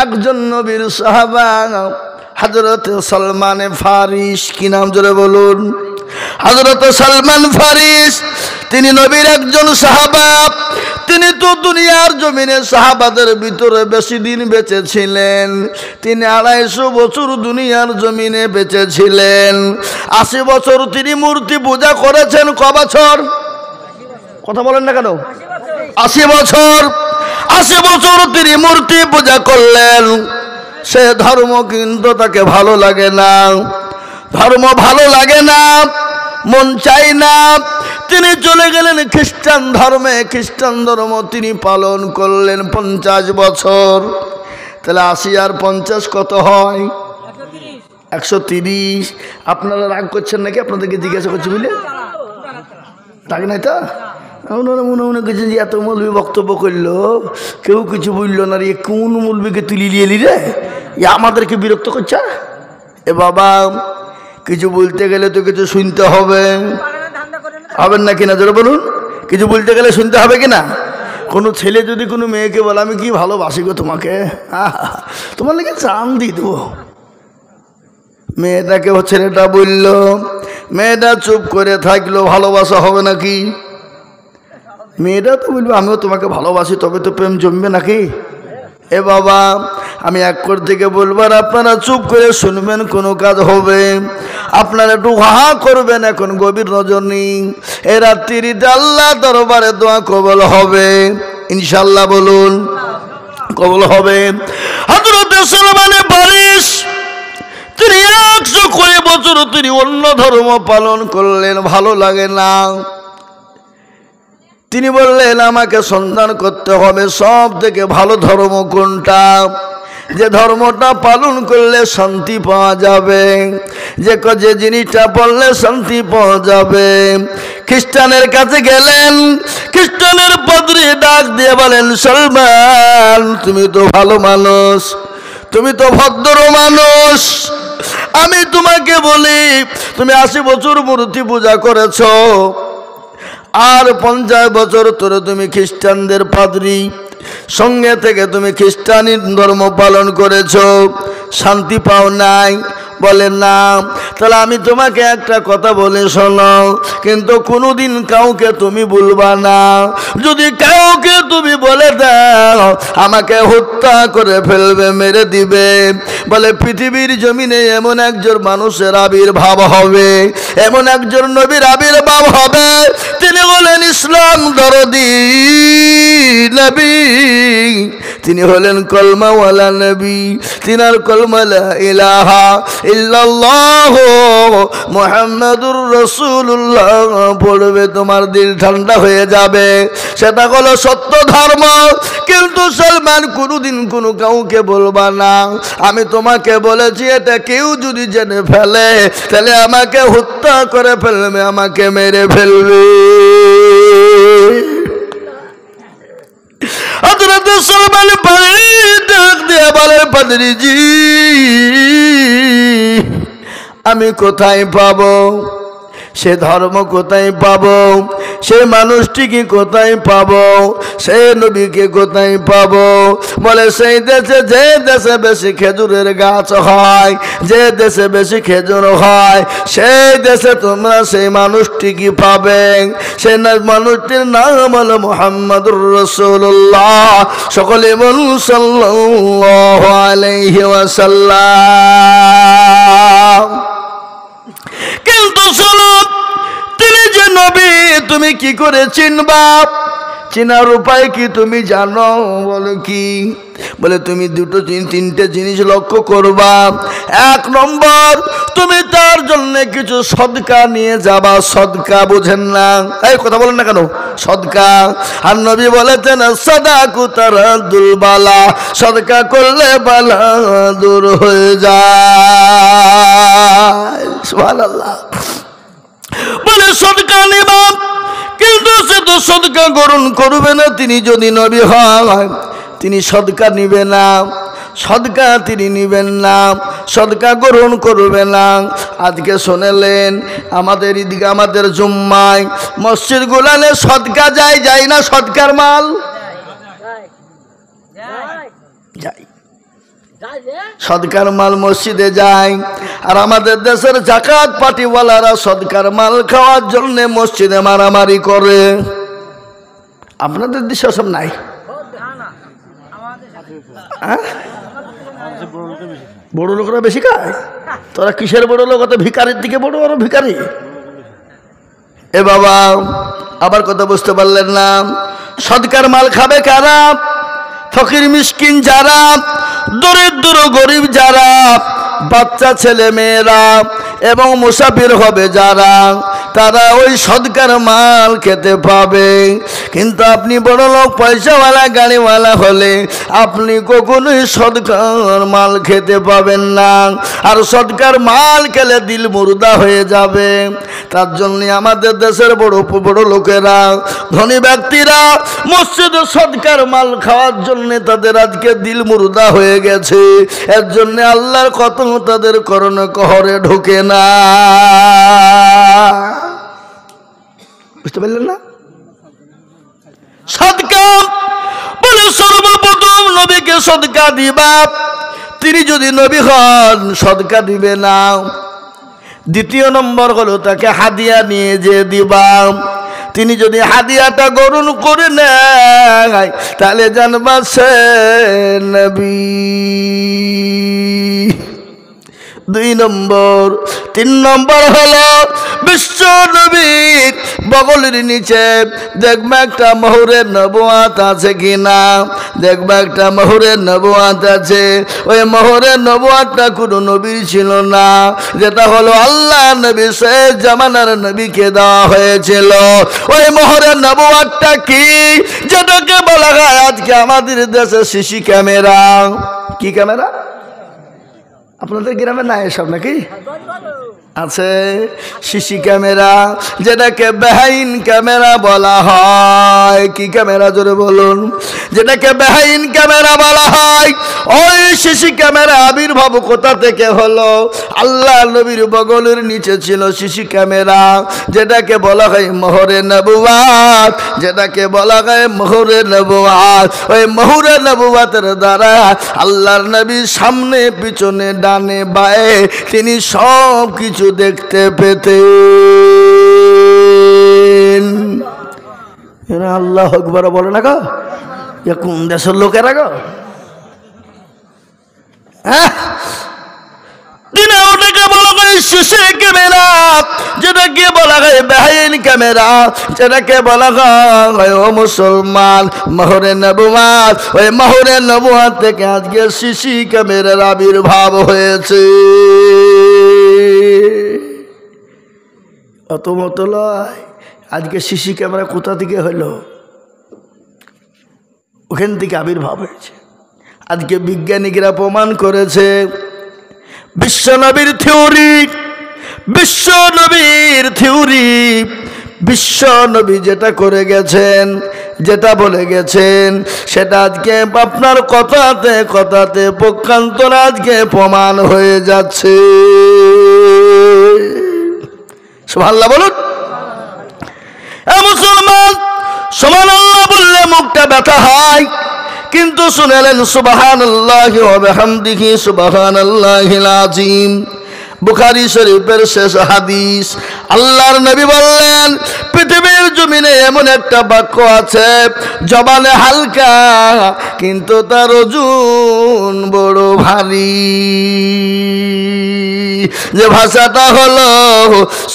একজন নবীর সাহাবা হযরত সলমান ফারিস। কি নাম জোরে বলুন? হযরত সলমান ফারিস। তিনি নবীর একজন সাহাবা। তিনি তো দুনিয়ার জমিনে সাহাবাদের ভিতরে বেশি দিন বেঁচে ছিলেন। তিনি 250 বছর দুনিয়ার জমিনে বেঁচে ছিলেন। 80 বছর তিনি মূর্তি পূজা করেছেন। ক বছর? কথা বলেন না কেন? 80 বছর। 80 বছর তিনি মূর্তি পূজা করলেন। সে ধর্ম কিন্তু তাকে ভালো লাগে না, ধর্ম ভালো লাগে না, মন চাই না। তিনি চলে গেলেন খ্রিস্টান ধর্মে। খ্রিস্টান ধর্ম তিনি পালন করলেন 50 বছর। তাহলে 80 আর 50 কত হয়? 130। আপনারা রাগ করছেন নাকি? আপনাদেরকে জিজ্ঞাসা করছি বুঝলে? রাগ নাই তো? ওনারা মনে মনে করছেন যে এত মৌলবি বক্তব্য করলো, কেউ কিছু বললো না রে, কোন মৌলবিকে তুলি নিয়ে এলি রে, আমাদেরকে বিরক্ত করছে। এ বাবা, কিছু বলতে গেলে তো কিছু শুনতে হবে, হবেন না কিনা জোরে বলুন? কিছু বলতে গেলে শুনতে হবে কিনা? কোনো ছেলে যদি কোনো মেয়েকে বলে আমি কি ভালোবাসি গো তোমাকে, তোমার লেগে জান দিয়ে দেবো, মেয়েটাকে ছেলেটা বলল, মেয়েটা চুপ করে থাকলো, ভালোবাসা হবে নাকি? মেয়েটা তো বলবো আমিও তোমাকে ভালোবাসি, তবে তো প্রেম জমবে নাকি? এ বাবা, আমি এক করে থেকে বলবো আর আপনারা চুপ করে শুনবেন, কোনো কাজ হবে? আপনারা একটু হা করবেন। এখন গভীর রজনী, এ রাত্রিতে আল্লাহ দরবারে দোয়া কবুল হবে ইনশাআল্লাহ। বলুন কবুল হবে। হযরত সলমান ফারিস তিনি 120 বছর তিনি অন্য ধর্ম পালন করলেন, ভালো লাগে না। তিনি বললেন আমাকে সন্ধান করতে হবে সব থেকে ভালো ধর্ম কোনটা, যে ধর্মটা পালন করলে শান্তি পাওয়া যাবে, যে জিনিসটা পড়লে শান্তি পাওয়া যাবে। খ্রিস্টানের কাছে গেলেন। খ্রিস্টানের পাদ্রী ডাক দিয়ে বলেন, সলমান তুমি তো ভালো মানুষ, তুমি তো ভদ্র মানুষ, আমি তোমাকে বলি তুমি 80 বছর মূর্তি পূজা করেছ, আর 50 বছর ধরে তুমি খ্রিস্টানদের পাদ্রী সঙ্গে থেকে তুমি খ্রিস্টানি ধর্ম পালন করেছো, শান্তি পাও নাই? বলেন না। তাহলে আমি তোমাকে একটা কথা বলে শোনো, কিন্তু কোনোদিন কাউকে তুমি বলবা না। যদি কাউকে তুমি বলে দাও আমাকে হত্যা করে ফেলবে, মেরে দিবে। বলে পৃথিবীর জমিনে এমন একজন মানুষের আবির্ভাব হবে, এমন একজন নবীর আবির্ভাব হবে, তিনি হলেন ইসলাম দরদি নবী, তিনি হলেন কলমাওয়ালা নবী। তিনার কলমা লা ইলাহা ইল্লাল্লাহ মুহাম্মাদুর রাসূলুল্লাহ পড়বে, তোমার দিল ঠান্ডা হয়ে যাবে। সেটা হলো সত্য ধর্ম। কিন্তু সলমান কোনোদিন কোনো কাউকে বলবা না, আমি তোমাকে বলেছি, এটা কেউ যদি জেনে ফেলে তাহলে আমাকে হত্যা করে ফেলবে, আমাকে মেরে ফেলবে। হযরত সলমান ফারিস ডাক দিয়ে বলে, পাদ্রীজি আমি কোথায় পাবো সে ধর্ম, কোথায় পাবো সে মানুষটিকে, কোথায় পাবো সে নবীকে, কোথায় পাবো? বলে সেই দেশে, যে দেশে বেশি খেজুরের গাছ হয়, যে দেশে বেশি খেজুর হয়, সেই দেশে তোমরা সেই মানুষটিকে পাবে। সেই মানুষটির নাম হলো মুহাম্মাদুর রাসূলুল্লাহ। সকলে বলুন সাল্লাল্লাহু আলাইহি ওয়াসাল্লাম। কিন্তু শোনো, তিনি যে নবী তুমি কি করে চিনবা? চেনার উপায় কি তুমি জানো? বলো কি? বলে তুমি তিনটে জিনিস লক্ষ্য করবা। 1 নম্বর, তুমি তার জন্য কিছু সদকা নিয়ে যাবা। সদকা বুঝেন না? এই কথা বলেন না কেন? সদকা। আর নবী বলেছেন সাদাকু তারাদুল বালা, সদকা করলে বালা দূর হয়ে যায়। সুবহানাল্লাহ। বলে সদকা নিবা, কিন্তু সে তো সদকা গ্রহণ করবে না। তিনি যদি নবী হয় তিনি সদকা নিবে না, সদকা তিনি নিবেন না, সদকা গ্রহণ করবে না। আজকে শুনলেন আমাদের ঈদকে, আমাদের জুম্মায় মসজিদ গুলানে সদকা যায় না? সদকার মাল যায়। সদকার মাল মসজিদে যায়, আর আমাদের দেশের জাকাত পার্টিওয়ালারা সদকার মাল খাওয়ার জন্য মসজিদে মারামারি করে। আপনাদের দেশে সব নাই? বড় লোকরা বেশি খায়। তোরা কিসের বড় লোক? অত ভিকারির দিকে বড় বড় ভিকারি। এ বাবা, আবার কথা বুঝতে পারলেন না? সদকার মাল খাবে কারা? ফকির মিসকিন যারা, দরিদ্র গরিব যারা, বাচ্চা ছেলে মেয়েরা এবং মুসাফির হবে যারা, তারা ওই সদকার মাল খেতে পাবে। কিন্তু আপনি বড় লোক পয়সাওয়ালা গাড়িওয়ালা হলে আপনি কখনোই সদকার মাল খেতে পাবেন না। আর সদকার মাল খেলে দিল মুর্দা হয়ে যাবে। তার জন্য আমাদের দেশের বড় বড় লোকেরা, ধনী ব্যক্তিরা মসজিদে সদকার মাল খাওয়ার জন্য তাদের আজকে দিল মুর্দা হয়ে গেছে। এর জন্য আল্লাহর কত তাদের করণে কহরে ঢোকে না। বুঝতে পারলেন না? সদকা বলে সর্বপ্রথম নবীকে সদকা দিবা। তিনি যদি নবী হন সদকা দিবে না। দ্বিতীয় নম্বর হলো তাকে হাদিয়া নিয়ে যে দিবা। তিনি যদি হাদিয়াটা গ্রহণ করে নেয় তাহলে জানবা সে নবী। 2 নম্বর। 3 নম্বর হলো বিশ্ব নবীর বগলের নিচে দেখবে একটা মোহরের নবুয়াত আছে কিনা। দেখবে একটা মোহরের নবুয়াত আছে। ওই মোহরের নবুয়াতটা কোনো নবীর ছিল না, যেটা হলো আল্লাহ নবী শেষ জামানার নবীকে দেওয়া হয়েছিল। ওই মোহরের নবুয়াতটা কি? যেটাকে বলা হয় আজকে আমাদের দেশে সিসি ক্যামেরা। কি ক্যামেরা? আপনাদের গ্রামে নাই এসব নাকি? আছে সিসি ক্যামেরা, যেটাকে বেআইন ক্যামেরা বলা হয়। কি ক্যামেরা জোরে বলুন? যেটাকে বেআইন ক্যামেরা বলা হয়। ওই সিসি ক্যামেরা আবির্ভাব কোথা থেকে হলো? আল্লাহ নবীর বগলের নিচে ছিল সিসি ক্যামেরা, যেটাকে বলা হয় মোহরে নবুয়াত। যেটাকে বলা হয় মোহরে নবুয়াত। ওই মোহরে নবুয়াতের দ্বারা আল্লাহর নবীর সামনে পিছনে ডানে বায়ে তিনি সব কিছু দেখতে পেতেন। এরা আল্লাহু আকবার বলে না গো? এ কোন দেশের লোকেরা গো? ওটাকে বলা হয় সিসি ক্যামেরা, যেটাকে বলা হয় বেআইন ক্যামেরা, যেটাকে বলা হয় ও মুসলমান মোহরে নবুয়াত। ওই মোহরে নবুয়াত থেকে আজকে সিসি ক্যামেরার আবির্ভাব হয়েছে। অত মত লয়। আজকে সিসি ক্যামেরা কোথা থেকে হলো? ওখান থেকে আবির্ভাব হয়েছে। আজকে বিজ্ঞানীরা প্রমাণ করেছে বিশ্বনবীর থিওরি, বিশ্বনবী যেটা করে গেছেন, যেটা বলে গেছেন, সেটা আজকে আপনার কথাতে কথাতে পক্ষান্তর আজকে প্রমাণ হয়ে যাচ্ছে। সুবহানাল্লাহ বলুন। মুসলমান সুবহানাল্লাহ বললে মুখটা ব্যথা হয়, কিন্তু শুনেলেন সুবহানাল্লাহি ওয়া বিহামদিহি সুবহানাল্লাহিল আযীম। বুখারী শরীফের শেষ হাদিস। আল্লাহর নবী বললেন পৃথিবীর জমিনে এমন একটা বাক্য আছে জবানে হালকা কিন্তু তার ওজন বড় ভারী। যে ভাষাটা হলো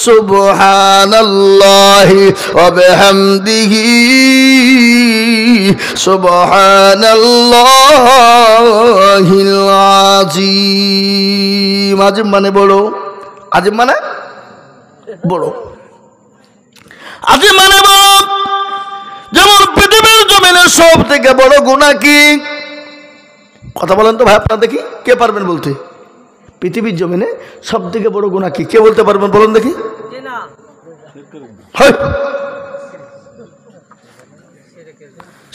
সুবহানাল্লাহি ওয়া বিহামদিহি সুবহানাল্লাহিল আযীম। আযীম মানে বড়, আযীম মানে বড়, আযীম মানে বড়। যেমন পৃথিবীর জমিনে সব থেকে বড় গুনাহ কি? কথা বলেন তো ভাই, আপনারা দেখি কে পারবেন বলতে? পৃথিবীর জমিনে সব থেকে বড় গুনাহ কি? কে বলতে পারবেন বলুন দেখি?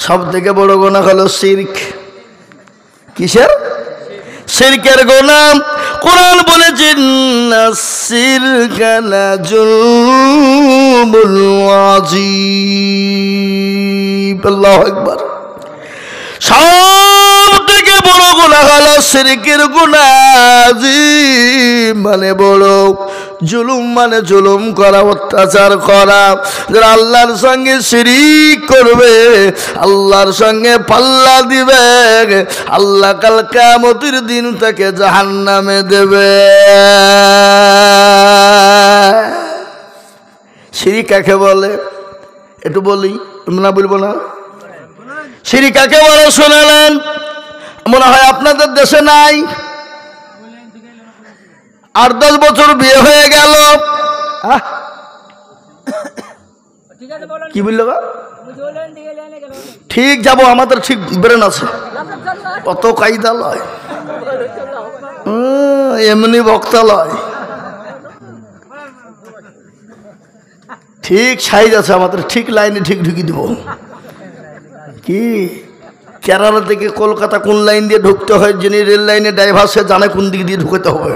সব থেকে বড় গুনাহ হলো শিরক। কিসের? শিরকের গুনাহ। কোরআন বলেছে শিরকা লাযুলমুল আযীম। আল্লাহু আকবার। সব থেকে বড় গুনাহ হলো শিরকের গুনাহ, আযীম মানে বড়, জুলুম মানে জুলুম করা, অত্যাচার করা। যারা আল্লাহর সঙ্গে শিরিক করবে, আল্লাহর সঙ্গে পাল্লা দিবে, আল্লাহ কাল কিয়ামতের দিন তাকে জাহান্নামে দেবে। শিরিক কাকে বলে একটু বলি, না বলবো না? শিরিক কাকে বলে শুনালেন? মনে হয় আপনাদের দেশে নাই। 8-10 বছর বিয়ে হয়ে গেল, কি বললো? ঠিক যাবো, আমাদের ঠিক ব্রেন আছে, অত কায়দা লয়, এমনি বক্তা লয়, ঠিক সাইজ আছে আমাদের, ঠিক লাইনে ঠিক ঢুকি দিব। কি কেরালা থেকে কলকাতা কোন লাইন দিয়ে ঢুকতে হয়, যিনি রেল লাইনে ড্রাইভার সে জানে কোন দিক দিয়ে ঢুকাতে হবে।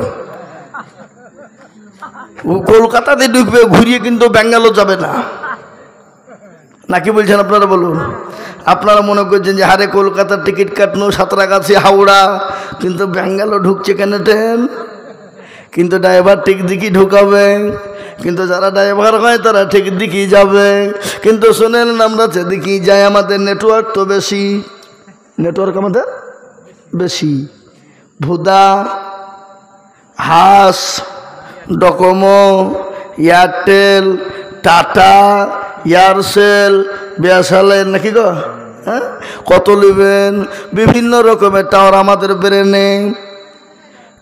ও কলকাতাতে ঢুকবে, ঘুরিয়ে কিন্তু ব্যাঙ্গালোর যাবে না। নাকি বলছেন আপনারা? বলুন। আপনারা মনে করছেন যে হারে কলকাতার টিকিট কাটনো, সাঁতরাগাছি, হাওড়া, কিন্তু ব্যাঙ্গালোর ঢুকছে কেন ট্রেন? কিন্তু ড্রাইভার ঠিক দিকেই ঢুকাবে, কিন্তু যারা ড্রাইভার হয় তারা ঠিক দিকেই যাবে। কিন্তু শোনেন, আমরা যেদিকেই যাই আমাদের নেটওয়ার্ক তো বেশি, নেটওয়ার্ক আমাদের বেশি। ভুদা, হাস, Docomo, Airtel, Tata, Aircel, BSNL, নাকি গো? হ্যাঁ, কত নেবেন? বিভিন্ন রকমের টাওয়ার আমাদের ব্রেনে,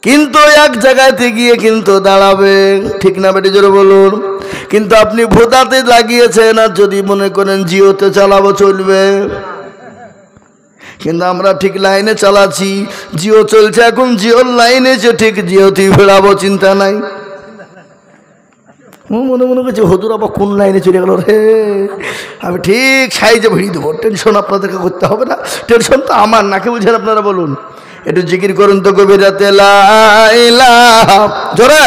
কিন্তু এক জায়গাতে গিয়ে কিন্তু দাঁড়াবে, ঠিক না বেটি? জোরে বলুন। কিন্তু আপনি ভোদাতে লাগিয়েছেন, আর যদি মনে করেন জিওতে চালাবো চলবে, কিন্তু আমরা ঠিক লাইনে চালাচ্ছি। জিও চলছে এখন, জিওর লাইনে যে ঠিক জিওতেই ফেরাবো, চিন্তা নাই। মনে মনে করছে হুজুর আবার কোন লাইনে চলে গেল রে, আমি ঠিক সাইজে ভিড়িয়ে দেবো। টেনশন আপনাদেরকে করতে হবে না, টেনশন তো আমার। নাকি বুঝেন আপনারা? বলুন। একটু জিকির করুন তো কবিরাতে লা ইলাহা, জোরে।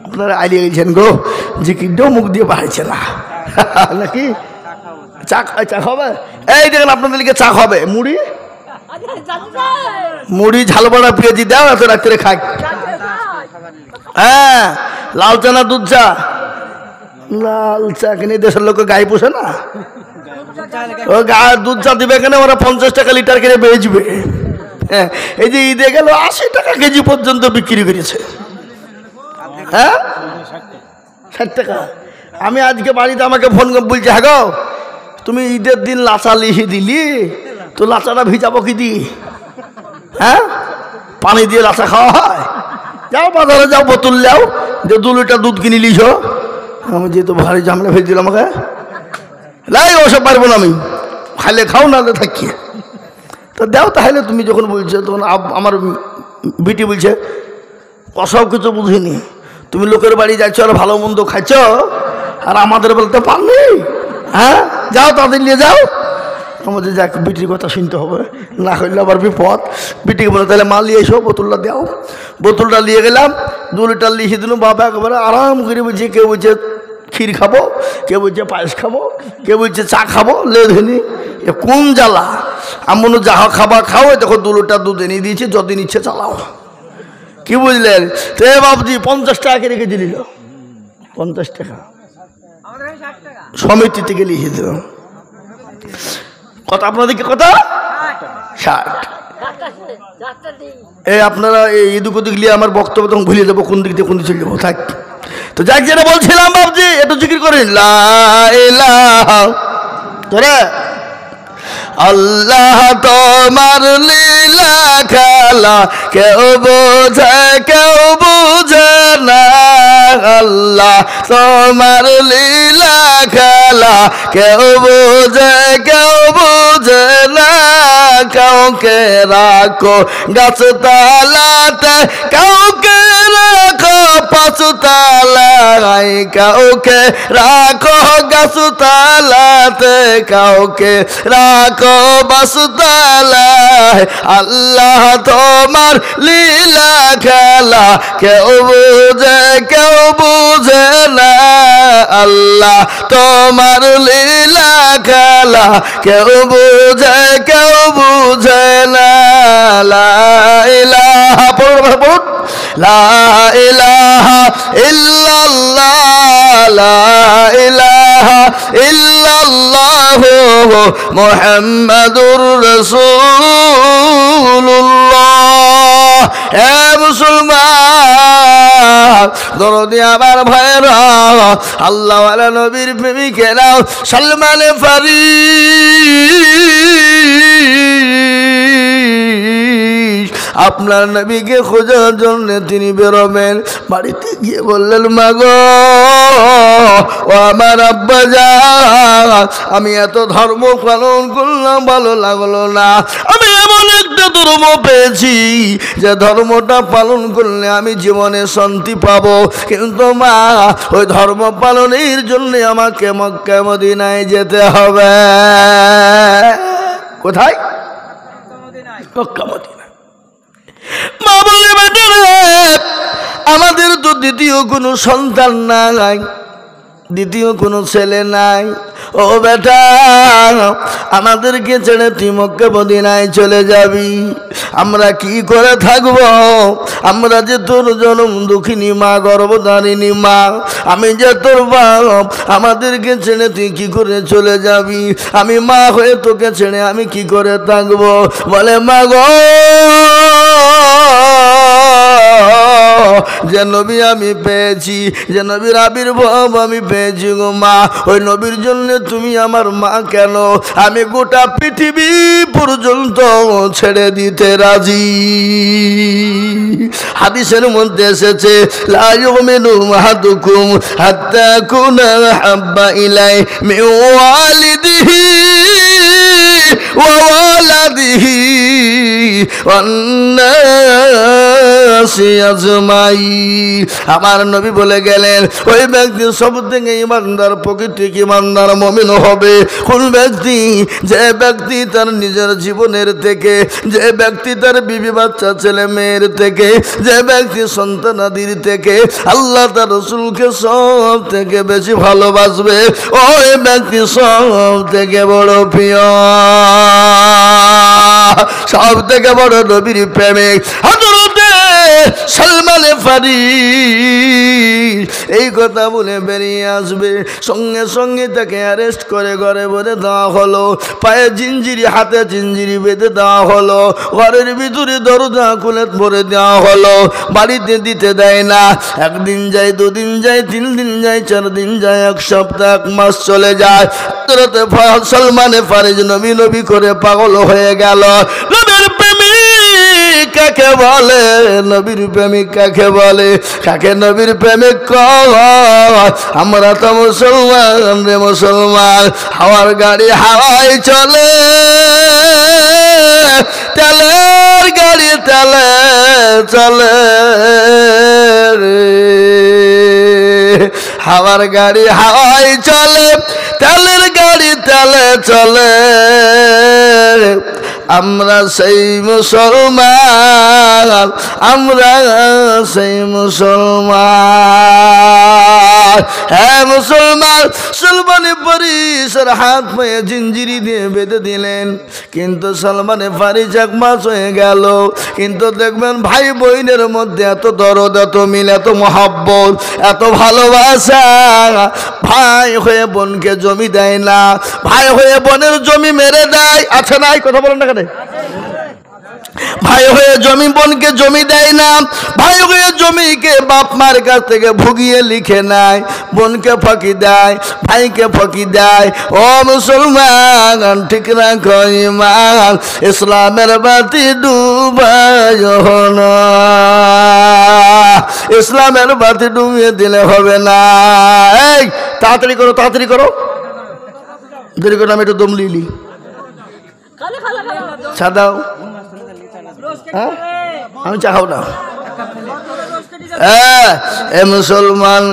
আপনারা আইডিয়া গেছেন গো, জিকিরটাও মুখ দিয়ে বাড়াইছে না নাকি? চা চা খাবে? এই দেখেন আপনাদের লিখে চা খাবে, মুড়ি মুড়ি ঝালবড়া পেঁয়াজি দাও, এত রাত্রে খাই। হ্যাঁ, লাল চা না দুধ চা? লাল চা কিনে দেশের লোক গায়ে পোষে না, ও দুধ চা দিবে কেন? ওরা 50 টাকা লিটার কিনে বেচবে। হ্যাঁ, এই যে ঈদে গেল 80 টাকা কেজি পর্যন্ত বিক্রি করেছে। হ্যাঁ, 60 টাকা। আমি আজকে বাড়িতে আমাকে ফোন করে বলছে, হ্যাঁ গো তুমি ঈদের দিন লাচা লিখে দিলি, তো লাচাটা ভিজাবো কি দি? হ্যাঁ, পানি দিয়ে লাচা খাওয়া হয়? যাও বাজারে যাও, বোতল যাও, যে 2 লিটার দুধ কিনে লিছ। আমি যেহেতু ভারী ঝামেলা ফেলে দিলাম, আমাকে লাই ওসব পারবো না, আমি খাইলে খাও, নাহলে থাকি। তো দাও তাহলে, তুমি যখন বলছো তখন আমার বিটি বলছে ওসব কিছু বুঝিনি, তুমি লোকের বাড়ি যাচ্ছ আর ভালো মন্দ খাচ্ছ, আর আমাদের বলতে পারনি। হ্যাঁ, যাও তাদের নিয়ে যাও। আমাদের যাক বিটির কথা শুনতে হবে, না হইলে আবার বিপদ। বিটিকে বলে তাহলে মা নিয়ে এসো, বোতলটা দাও। বোতলটা নিয়ে গেলাম, 2 লিটার লিখে দিল। বাবা একেবারে আরাম করে বলছে, কেউ বলছে ক্ষীর খাবো, কেউ বলছে পায়েস খাবো, কেউ বলছে চা খাবো। লে ধনি কোন জ্বালা! আমি মনে যা খাবার খাও, দেখো 2 লিটার দুধ এনে দিয়েছে, যতদিন ইচ্ছে চালাও। কি বুঝলেন? তো বাবজি 50 টাকা করে রেখে দিল, 50 টাকা সমিতি থেকে লিখে দিল। কত আপনাদেরকে? কথা 60। এই আপনারা এই এদিক ওদিক নিয়ে আমার বক্তব্য তখন ভুলে যাবো, কোন দিক দিয়ে কোন দিক চলে যাবো। থাক তো, যাক যেটা বলছিলাম বাবজি, একটু জিকির করেন লা ইলাহা। তোরা আল্লাহ তোমার লীলা খেলা কেউ বোঝে কেউ বুঝে না, আল্লাহ তোমার লীলা খেলা কেউ বোঝে কেউ বুঝে না। কাউকে রাখো গাছ তালাতে, কাউকে রাখো পাঁচতলায়, কাউকে রাখো গাছ তালাতে, কাউকে রাখো বাসতলায়। আল্লাহ তোমার লীলা খেলা কেউ বুঝে না আল্লাহ তোমার লীলা খেলা কেউ বুঝে না লা ইলাহা পড়ুন লা ইলাহা ইল্লাল্লাহ লা ইলাহা ইল্লাল্লাহ মুহাম্মাদুর রাসূলুল্লাহ। হে মুসলমান দরদি আমার ভাইরা আল্লাহ ওয়ালা নবীর প্রেমিকেরা সালমান ফারিস আপনার নবীকে খোঁজার জন্য তিনি বেরোবেন। বাড়িতে গিয়ে বললেন মা গো ও আমার আব্বা যান আমি এত ধর্ম পালন করলাম ভালো লাগলো না, আমি এমন একটা ধর্ম পেয়েছি যে ধর্মটা পালন করলে আমি জীবনে শান্তি পাবো, কিন্তু মা ওই ধর্ম পালনের জন্য আমাকে মক্কা মদিনায় যেতে হবে। কোথায়? Mecca Medina. মা বলে বেটারে আমাদের তো দ্বিতীয় কোনো সন্তান নাই, দ্বিতীয় কোনো ছেলে নাই, ও বেটা আমাদেরকে ছেড়ে তুই মক্কা মদিনায় চলে যাবি, আমরা কি করে থাকবো? আমরা যে তোর জনম দুঃখিনী মা গর্ভধারিণী মা, আমি যে তোর বাপ, আমাদেরকে ছেড়ে তুই কি করে চলে যাবি? আমি মা হয়ে তোকে ছেড়ে আমি কি করে থাকবো? বলে মা গো যে নবী আমি পেয়েছি, যে নবীর আবির্ভাব আমি পেয়েছি গো মা, ওই নবীর জন্য তুমি আমার মা কেন? আমি গোটা পৃথিবী পর্যন্ত ছেড়ে দিতে রাজি। হাদিসের মধ্যে এসেছে লা ইউমিনু আহাদুকুম হাত্তা কুনা হাব্বা ইলাই মিন ওয়ালিদিহি ওয়া ওয়ালাদিহি ওয়ান নাসি আজমাইন। আমার নবী বলে গেলেন ওই ব্যক্তি সব থেকে ইমানদার প্রকৃতিক ইমানদার মুমিন হবে কোন ব্যক্তি? যে ব্যক্তি তার নিজের জীবনের থেকে, যে ব্যক্তি তার বিবি বাচ্চা ছেলে মেয়ের থেকে, যে ব্যক্তি সন্তানাদির থেকে আল্লাহ তার রাসূলকে সব থেকে বেশি ভালোবাসবে, ওই ব্যক্তি সব থেকে বড় প্রিয়, সব থেকে বড় নবীর প্রেমিক হযরতে সালমান ফারিস। এই কথা বলে বেরিয়ে আসবে, সঙ্গে সঙ্গে তাকে অ্যারেস্ট করে ঘরে ভরে দেওয়া হলো, পায়ে জিঞ্জিরি হাতে জিঞ্জিরি বেঁধে দেওয়া হলো, ঘরের ভিতরে দরজা খুলে ভরে দেওয়া হলো, বাড়িতে দিতে দেয় না। একদিন যায়, দুদিন যায়, 3 দিন যায়, 4 দিন যায়, 1 সপ্তাহ 1 মাস চলে যায়। সালমান ফারিস নবী নবী করে পাগল হয়ে গেল। নবীর প্রেমিক কাকে বলে? নবীর প্রেমিক কাকে বলে? কাকে নবীর প্রেমিক কয়? আমরা তো মুসলমান রে মুসলমান, হাওয়ার গাড়ি হাওয়ায় চলে, তেলের গাড়ি তেলে চলে রে, হাওয়ার গাড়ি হাওয়ায় চলে, তেলের গাড়ি তেলে চলে, আমরা সেই মুসলমান, আমরা সেই মুসলমান। হ্যাঁ মুসলমান। সালমান ফারিসের হাত পায়ে জিঞ্জিরি দিয়ে বেঁধে দিলেন, কিন্তু সালমান ফারিস 1 মাস হয়ে গেল, কিন্তু দেখবেন ভাই বোনের মধ্যে এত দরদ, এত মিল, এত মহব্বত, এত ভালোবাসা। ভাই হয়ে বোনকে জমি দেয় না, ভাই হয়ে বোনের জমি মেরে দেয়, আছে নাই? কথা বলেন না কেন? ভাই হয়ে জমি বোনকে জমি দেয় না, ভাই হয়ে জমিকে বাপ মার কাছ থেকে ভুগিয়ে লিখে নেয়, বোনকে ফাঁকি দেয়, ভাইকে ফাঁকি দেয়। ও মুসলমান ঠিক রাখো ঈমান, ইসলামের বাতি ডুবায় না, ইসলামের বাতি ডুবিয়ে দিলে হবে না। এই তাড়াতাড়ি করো, তাড়াতাড়ি করো, দেরি করে আমি একটু দম লিলি চা দাও। আমি চা খাও না। এ মুসলমান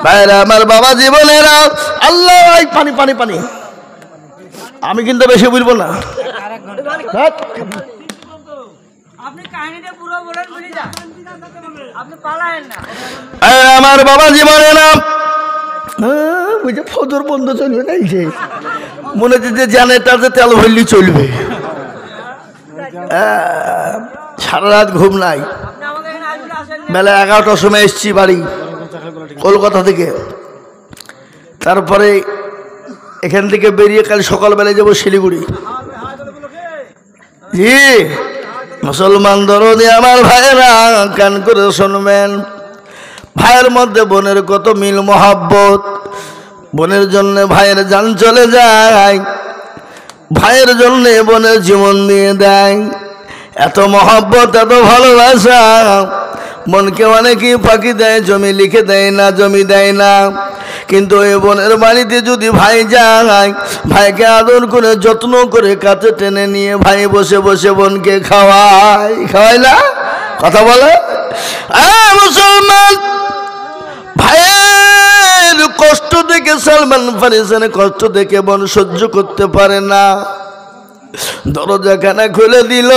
ভাইরা আমার, বাবা জীবনেরা, আল্লাহ পানি পানি পানি, আমি কিন্তু বেশি বলবো না। আমার বাবা জীবনে না বুঝে ফজর বন্ধ চলবে না, মনে হচ্ছে জানে তাতে তেল ভরলি চলবে। সারা রাত ঘুম নাই। বেলা 11টার সময় এসছি বাড়ি কলকাতা থেকে। তারপরে এখান থেকে বেরিয়ে কাল সকালবেলায় যাবো শিলিগুড়ি। জি মুসলমান দরদি আমার ভাইয়েরা কান করে শুনবেন। ভাইয়ের মধ্যে বোনের কত মিল মহাব্বত। বোনের জন্য ভাইয়ের জান চলে যায়, ভাইয়ের জন্য বোনের জীবন দিয়ে দেয়। এত মহাব্বত, এত ভালোবাসা। বোনকে অনেকেই ফাঁকি দেয়, জমি লিখে দেয় না, জমি দেয় না। কিন্তু ওই বোনের বাড়িতে যদি ভাই যায়, ভাইকে আদর করে যত্ন করে কাছে টেনে নিয়ে ভাই বসে বসে বোনকে খাওয়ায়, খাওয়ায় না? কথা বলে মুসলমান ভাইয়ের কষ্ট দেখে সালমান ফারিসের কষ্ট দেখে বোন সহ্য করতে পারে না। দরজাখানা খুলে দিল,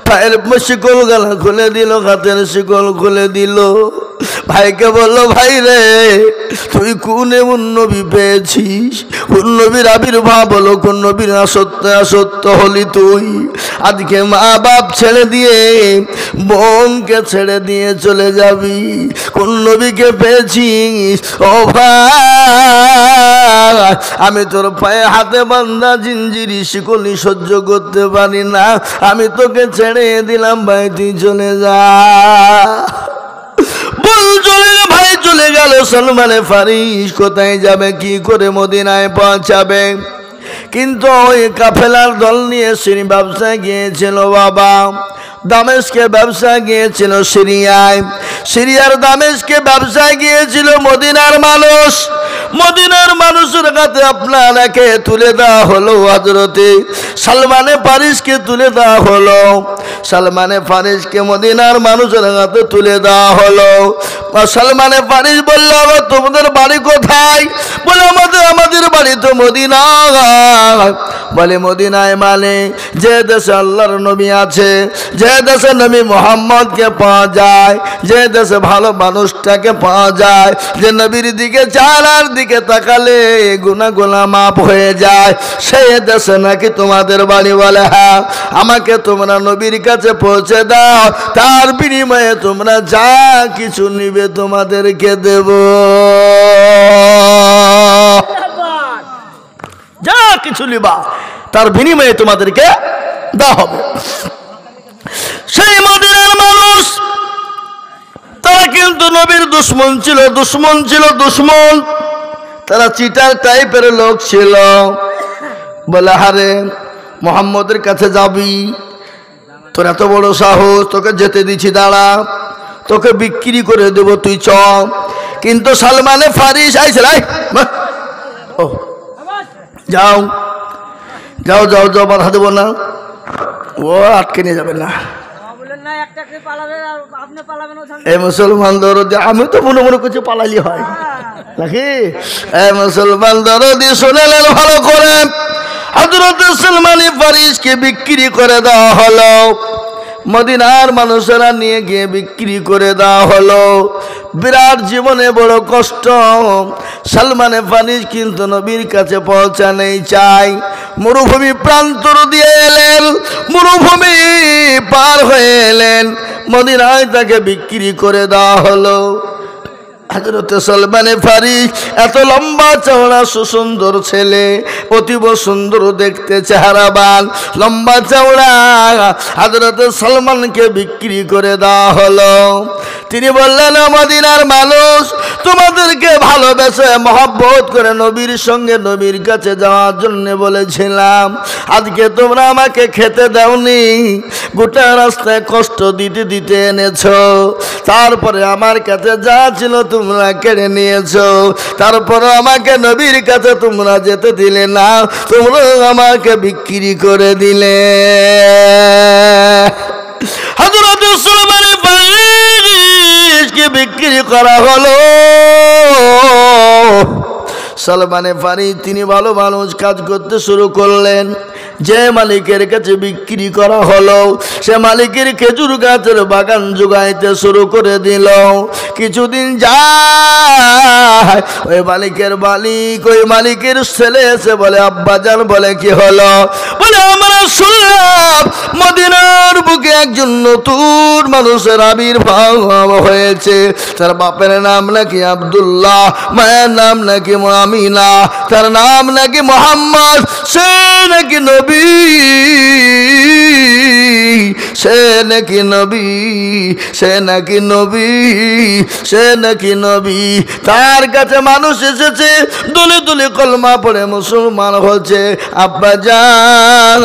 পায়ের শিকল গালা খুলে দিল, হাতের শিকল খুলে দিল। ভাইকে বললো, ভাই রে তুই কোন এমন নবী পেয়েছিস? কোন নবীর আবির্ভাব হলো? কোন নবীর আসত্য হলি তুই? আজকে মা বাপ ছেড়ে দিয়ে বোনকে ছেড়ে দিয়ে চলে যাবি? কোন নবীকে পেয়েছিস? ও ভাই আমি তোর পায়ে হাতে বান্ধা জিঞ্জিরি শিকলি সহ্য করতে পারি না, আমি তোকে ছেড়ে দিলাম, ভাই তুই চলে যা। ভাই চলে গেল। সালমানে ফারিস কোথায় যাবে, কি করে মদিনায় পৌঁছাবে? কিন্তু ওই কাফেলার দল নিয়ে সিরি ব্যবসায় গিয়েছিল বাবা। দামেস্কে ব্যবসায় গিয়েছিল সিরিয়ায়, সিরিয়ার দামেস্কে ব্যবসায় গিয়েছিল মদিনার মানুষ। মদিনার মানুষের কাছে আপনাকে তুলে দেওয়া হলো, হযরতে সালমানে ফারিসকে তুলে দেওয়া হলো। সালমানে ফারিসকে মদিনার মানুষের কাছে তুলে দেওয়া হলো। সালমানে ফারিস বলল, তোমাদের বাড়ি কোথায়? বলে আমাদের বাড়ি তো মদিনায়। বলে মদিনায় মানে যে দেশে আল্লাহর নবী আছে, যে দেশে নবী মুহাম্মদকে পাওয়া যায়, যে দেশে ভালো মানুষটাকে পাওয়া যায়, যে নবীর দিকে চালার দিকে তাকালে গুনাহগুলো মাফ হয়ে যায়, সেই দেশে নাকি তোমাদের বাড়ি। বলে হ্যাঁ, আমাকে তোমরা নবীর কাছে পৌঁছে দাও, তার বিনিময়ে তোমরা যা কিছু নিবে তোমাদেরকে দেব, যা কিছু নিবা তার বিনিময়ে তোমাদেরকে দেওয়া হবে। সেই মদিনার মানুষ তারা কিন্তু নবীর দুশমন ছিল, দুশমন ছিল, দুশমন। তারা চিটার টাইপের লোক ছিল। বলে হারে মুহাম্মদের কাছে যাবি, তোর এত বড় সাহস, তোকে যেতে দিছি, দাঁড়া, তোকে বিক্রি করে দেব, তুই চ। কিন্তু সালমানে ফারিস আইছিল, ও যাও যাও যাও যাও, বাধা দেবো না, ও আটকে নিয়ে যাবে না। এই মুসলমান দরদি, আমি তো মনে মনে করছি পালালি হয় নাকি? এই মুসলমান দরদি শুনেলেন ভালো করে, হযরত সালমানে ফারিসকে বিক্রি করে দেওয়া হলো। মদিনার মানুষেরা নিয়ে গিয়ে বিক্রি করে দেওয়া হলো। বিরাট জীবনে বড় কষ্ট। সালমানে ফারিস কিন্তু নবীর কাছে পৌঁছানেই চাই। মরুভূমি প্রান্তর দিয়ে এলেন, মরুভূমি পার হয়ে এলেন, মদিনায় তাকে বিক্রি করে দেওয়া হলো। হযরত সালমানে ফারিস এত লম্বা চওড়া সুন্দর ছেলে, অতীব সুন্দর দেখতে, চেহারাবান, লম্বা চওড়া। হযরত সালমানকে বিক্রি করে দেওয়া হলো। তিনি বললেন, মদিনার মানুষ তোমাদেরকে ভালোবেসে মহব্বত করে নবীর সঙ্গে নবীর কাছে যাওয়ার জন্য বলেছিলাম, আজকে তোমরা আমাকে খেতে দাওনি, গোটা রাস্তায় কষ্ট দিতে দিতে এনেছো, তারপরে আমার কাছে যা ছিল তোমরা কেড়ে নিয়েছো, তারপরে আমাকে নবীর কাছে তোমরা যেতে দিলে না, তোমরা আমাকে বিক্রি করে দিলে। হযরত সালমান ফারিসকে বিক্রি করা হলো। সালমানে ফারিস তিনি ভালো মানুষ, কাজ করতে শুরু করলেন। যে মালিকের কাছে বিক্রি করা হলো সে মালিকের খেজুর গাছের বাগান জোগাইতে শুরু করে দিল। কিছুদিন যায় ওই মালিকের ছেলে এসে বলে, আব্বাজান, বলে কি হলো? বলে আমরা শুনলাম মদিনার বুকে একজন নতুন মানুষের আবির্ভাব হয়েছে। তার বাপের নাম নাকি আব্দুল্লাহ, মায়ের নাম নাকি আমিনা, তার নাম নাকি মোহাম্মদ। সে নাকি নবী, সে নাকি নবী, সে নাকি নবী, সে নাকি নবী। তার কাছে মানুষ এসেছে, দলে দলে কলমা পড়ে মুসলমান হচ্ছে। আব্বাজান,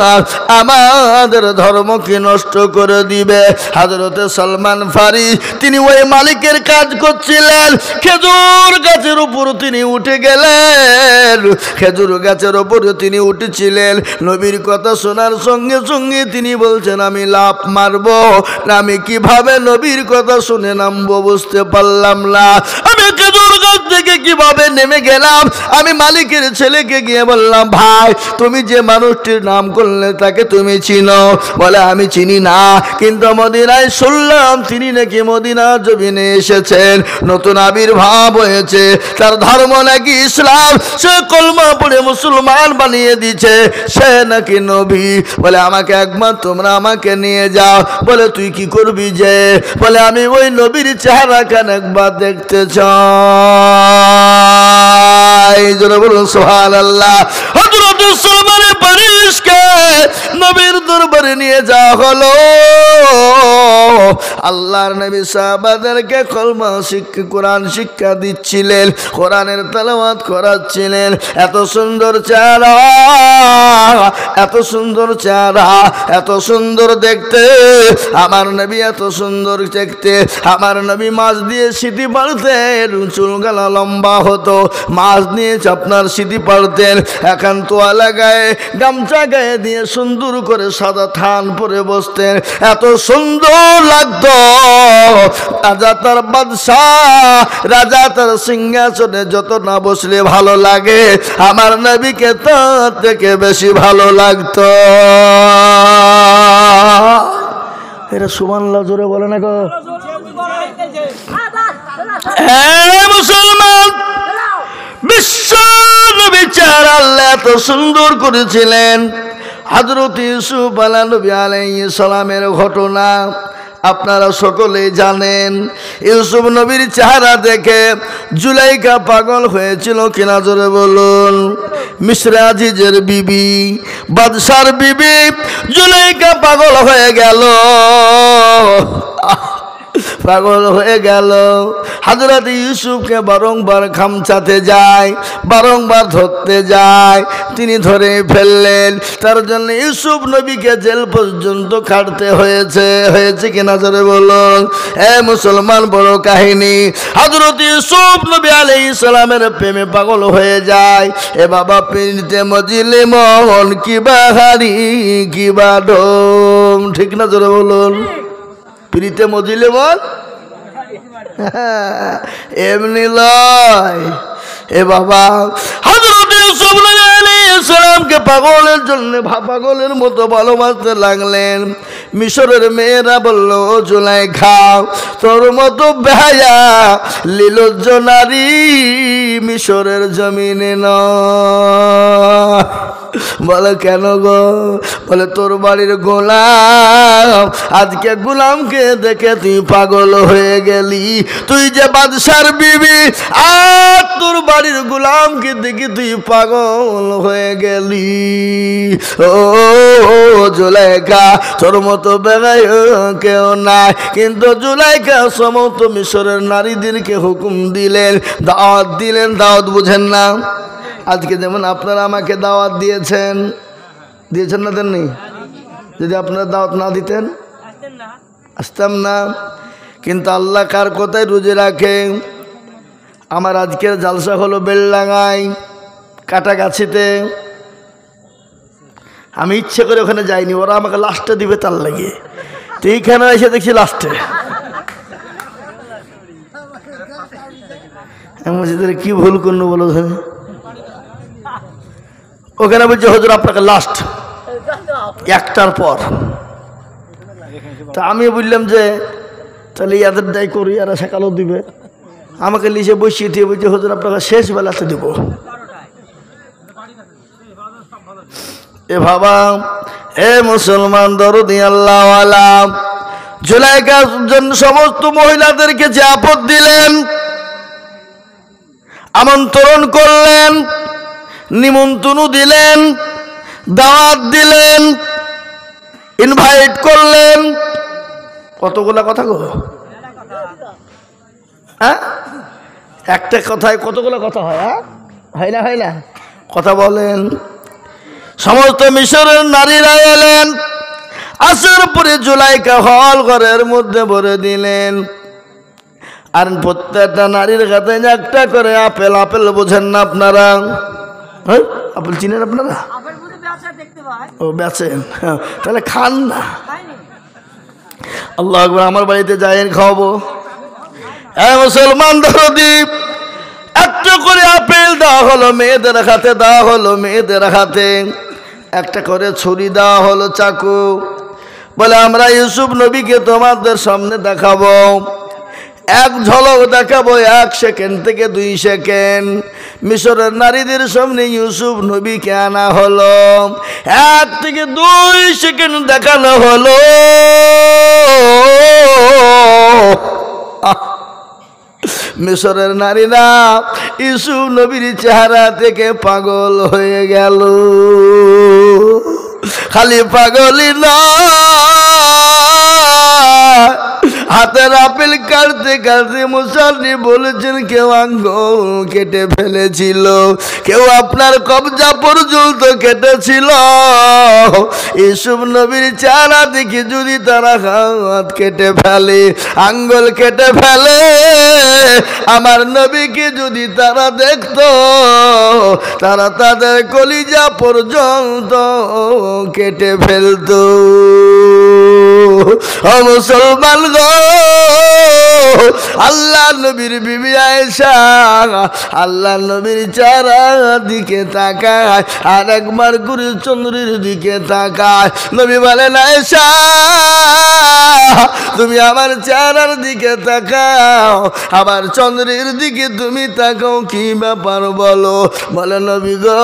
আমাদের ধর্ম কি নষ্ট করে দিবে? হযরতে সালমান ফারিস তিনি ওই মালিকের কাজ করছিলেন। খেজুর গাছের উপর তিনি উঠে গেলেন, খেজুর গাছের উপর তিনি উঠেছিলেন। নবীর কথা শোনার সঙ্গে সঙ্গে তিনি বলছেন, আমি লাফ মারবো না, আমি কিভাবে নবীর কথা শুনে নামবো বুঝতে পারলাম না। আমি খেজুর গাছ থেকে কিভাবে নেমে গেলাম। আমি মালিকের ছেলেকে গিয়ে বললাম, ভাই, তুমি যে মানুষটির নাম করলে তাকে তুমি চিনো? বলে, আমি চিনি না, কিন্তু মদিনায় শুনলাম তিনি নাকি মদিনার জমিনে এসেছেন, নতুন আবির্ভাব হয়েছে, তার ধর্ম নাকি ইসলাম, সে কলমা পড়ে মুসলমান বানিয়ে দিয়েছে, সে নাকি নবী। বলে, আমাকে একবার তোমরা আমাকে নিয়ে যাও। বলে, তুই কি করবি যে? বলে, আমি ওই নবীর চেহারা খান একবার দেখতে চাই। বলুন সুবহানাল্লাহ। হযরত সালমান ফারিসকে নবীর দরবারে নিয়ে যাওয়া হলো। আল্লাহর নবী সাহাবাদেরকে কলমা শিক্ষা, কোরআন শিক্ষা দিচ্ছিলেন, কোরআনের তেলাওয়াত করাচ্ছিলেন। এত সুন্দর চেহারা, এত সুন্দর চেহারা, এত সুন্দর দেখতে। আমার নবী এত সুন্দর দেখতে। আমার নবী মাছ দিয়ে সিটি পাড়তেন, চুলগালা লম্বা হতো, মাছ নিয়ে আপনার সিটি পাড়তেন। এখন তোয়ালা গায়ে, গামছা গায়ে দিয়ে সুন্দর করে সাদা থান পরে বসতেন, এত সুন্দর লাগতো। রাজা তার বাদশাহ, রাজা তার সিংহাসনে যত না বসলে ভালো লাগে, আমার নবীকে তার থেকে বেশি ভালো লাগতো। এরা সুবহানাল্লাহ জোরে বলে না গো? মুসলমান, বিশ্ব নবী চেহারা আল্লাহ এত সুন্দর করেছিলেন। হযরত ইউসুফ আলাইহিস সালামের ঘটনা আপনারা সকলেই জানেন। ইউসুফ নবীর চেহারা দেখে জুলাইখা পাগল হয়েছিল কিনা জোরে বলুন? মিসর আজিজের বিবি, বাদশার বিবি জুলাইখা পাগল হয়ে গেল, পাগল হয়ে গেল। হযরত ইউসুফকে বারংবার খামচাতে যায়, বারংবার ধরতে যায়, তিনি ধরে ফেললেন। তার জন্য ইউসুফ নবীকে জেল পর্যন্ত খাটতে হয়েছে কিনা জোরে বলুন? মুসলমান, বড় কাহিনী। হযরত ইউসুফ নবী আলাইহিস সালামের প্রেমে পাগল হয়ে যায়। এ বাবা, পিরিতে মজিলে মন কিবা হারি কিবা ডোম, ঠিক না জোরে বলুন? পিরিতে মজিলে মন এমনি লয়। এ বাবা, হযরত ইউসুফ আলাইহিস সালামকে পাগলের জন্য পাগলের মতো ভালোবাসতে লাগলেন। মিশরের মেয়েরা বলল, ও জুলাইখা, তোর মতো বেহায়া লীলজ্জ নারী মিশরের জমিনে নয়। বলে, কেন গো? বলে, তোর বাড়ির গোলাম, আজকে গোলামকে দেখে তুই পাগল হয়ে গেলি। তুই যে বাদশার বিবি, আর তোর বাড়ির গোলামকে দেখে তুই পাগল হয়ে গেলি। ও জুলাইখা, তোর মতো বেগায় কেউ নাই। কিন্তু জুলাইখা সমস্ত মিশরের নারীদেরকে হুকুম দিলেন, দাওয়াত দিলেন। দাওয়াত বুঝেন না? আজকে যেমন আপনারা আমাকে দাওয়াত দিয়েছেন না, দেননি? যদি আপনারা দাওয়াত না দিতেন আসতাম না। কিন্তু আল্লাহ কার কথায় রুজে রাখে। আমার আজকের জালসা হলো বেলডাঙ্গায়, কাটাগাছিতে। আমি ইচ্ছে করে ওখানে যাইনি, ওরা আমাকে লাস্টে দিবে তার লাগে। তো এইখানে এসে দেখছি লাস্টে। মসজিদের কি ভুল করলো বলো? ওখানে বলছে, হুজুর আপনাকে লাস্ট। একটার পর। তা আমি বললাম যে তাহলে ইয়াদের দায় করি, আর সকালও দিবে। আমাকে লিখে বসিয়ে দিয়ে বলছে হুজুর আপনাকে শেষ বেলাতে দেব। এ বাবা, এ মুসলমান দরদি আল্লাহওয়ালা, জুলাইখার জন্য সমস্ত মহিলাদেরকে যে আপদ দিলেন, আমন্ত্রণ করলেন, নিমন্ত্রণ দিলেন, দাওয়াত দিলেন, ইনভাইট করলেন, কতগুলা কথা গো, হ্যাঁ একটা কথায় কতগুলো কথা হয়, হ্যাঁ হয় না, হয় না, কথা বলেন। সমস্ত মিশরের নারীরা এলেন, আসার পরে জুলাইখা হল ঘরের মধ্যে ভরে দিলেন। আর প্রত্যেকটা নারীর হাতে একটা করে আপেল। আপেল বোঝেন না আপনারা? হ্যাঁ আপেল চিনেন আপনারা? ও বেচেন, তাহলে খান না। আল্লাহ আকবার, আমার বাড়িতে যাইয়েন, খাওয়াবো। হ্যাঁ মুসলমান দরদি, একটা করে আপেল দেওয়া হলো মেয়েদের হাতে, দেওয়া হলো মেয়েদের হাতে। একটা করে ছুরি দেওয়া হলো, চাকু। বলে আমরা ইউসুফ নবীকে তোমাদের সামনে দেখাবো, এক ঝলক দেখাবো, 1 সেকেন্ড থেকে 2 সেকেন্ড। মিশরের নারীদের সামনে ইউসুফ নবীকে আনা হলো, 1 থেকে 2 সেকেন্ড দেখানো হলো। মিশরের নারীরা ইউসুফ নবীর চেহারা থেকে পাগল হয়ে গেল। খালি পাগলই না, হাতের আপেল কাটতে কাটতে মুসাল্লি বলেছেন কেউ আঙ্গুল কেটে ফেলেছিল, কেউ আপনার কবজা পর্যন্ত কেটেছিল। ইউসুফ নবীর চেহারা দেখে যদি তারা হাত কেটে ফেলে, আঙ্গুল কেটে ফেলে, আমার নবীকে যদি তারা দেখতো, তারা তাদের কলিজা পর্যন্ত কেটে ফেলতো। ও মুসলমান গো, আল্লাহ নবীর বিবি আয়েশা আল্লাহ নবীর চেহারা দিকে তাকায়, আর একবার করে চন্দ্রের দিকে তাকায়। নবী বলেন আয়েশা তুমি আমার চেহারার দিকে তাকাও, আবার চন্দ্রের দিকে তুমি তাকাও, কি ব্যাপার বলো? বলে নবী গো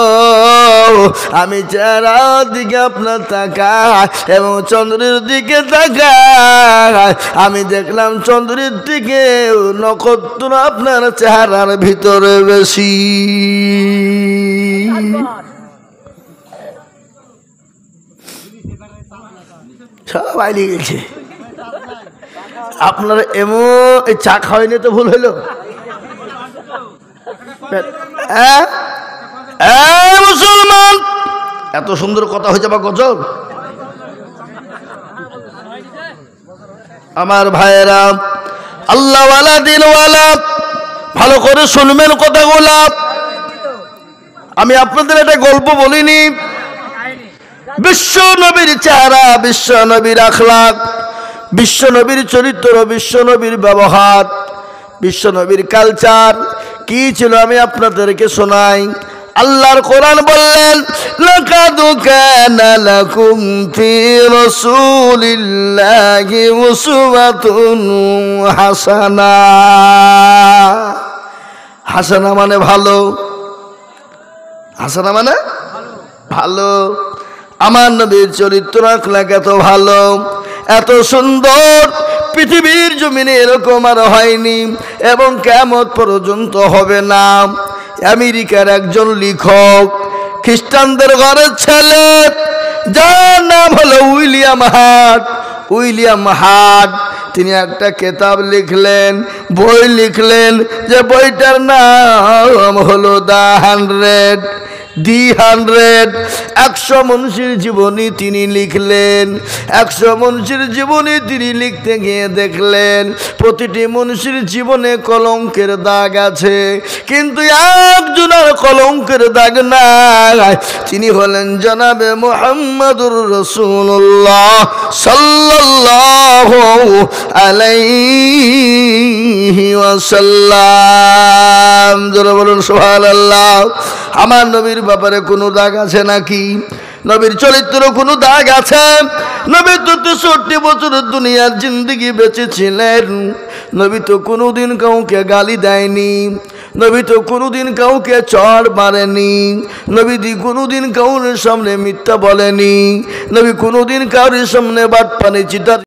আমি চেহারার দিকে আপনার তাকাই এবং চন্দ্রের দিকে তাকাই, আমি দেখলাম চন্দ্রের দিকে নক্ষত্র আপনার চেহারার ভিতরে বেশি। সবাই লিখেছে আপনারা এমন এই চা খাওয়াইনি তো ভুল হইল। মুসলমান এত সুন্দর কথা হয়েছে বা গজল। আমার ভাইয়েরা, আল্লাহওয়ালা দিনওয়ালা, ভালো করে শুনবেন কথাগুলা। আমি আপনাদের একটা গল্প বলিনি। বিশ্ব নবীর চেহারা, বিশ্ব নবীর আখলাক, বিশ্ব নবীর চরিত্র, বিশ্ব নবীর ব্যবহার, বিশ্ব নবীর কালচার কি ছিল আমি আপনাদেরকে শোনাই। আল্লাহর কোরআন বললেন লাকাদ কানা লাকুম ফি রাসূলিল্লাহি উসওয়াতুন হাসানা। হাসানা মানে ভালো, হাসানা মানে ভালো। আমার নবীর চরিত্র আখলাক এত ভালো, এত সুন্দর, পৃথিবীর জমিনে এরকম আর হয়নি এবং কিয়ামত পর্যন্ত হবে না। আমেরিকার একজন লেখক, খ্রিস্টানদের ঘরের ছেলে, যার নাম হলো উইলিয়াম হার্ট। উইলিয়াম হার্ট তিনি একটা কিতাব লিখলেন, বই লিখলেন, যে বইটার নাম হলো দ্য 100 মনীষীর জীবনী তিনি লিখলেন। 100 মনীষীর জীবনী তিনি লিখতে গিয়ে দেখলেন প্রতিটি মনীষীর জীবনে কলঙ্কের দাগ আছে, কিন্তু একজনের কলঙ্কের দাগ নাই। তিনি হলেন জনাবে মুহাম্মদুর রাসূলুল্লাহ সাল্লাল্লাহু আলাইহি ওয়াসাল্লাম। জোরে বলুন সুবহানাল্লাহ। আমার নবীর ব্যাপারে কোনো দাগ আছে নাকি? নবীর চরিত্র কোনো দাগ আছে? নবী তো 63 বছর দুনিয়ার জিন্দেগি বেঁচেছিলেন। নবী তো কোনোদিন কাউকে গালি দেয়নি, নবী তো কোনোদিন কাউকে চড় মারেনি, নবী কোনোদিন কাউর সামনে মিথ্যা বলেনি, নবী কোনোদিন কারোর সামনে বাটপানি চিটার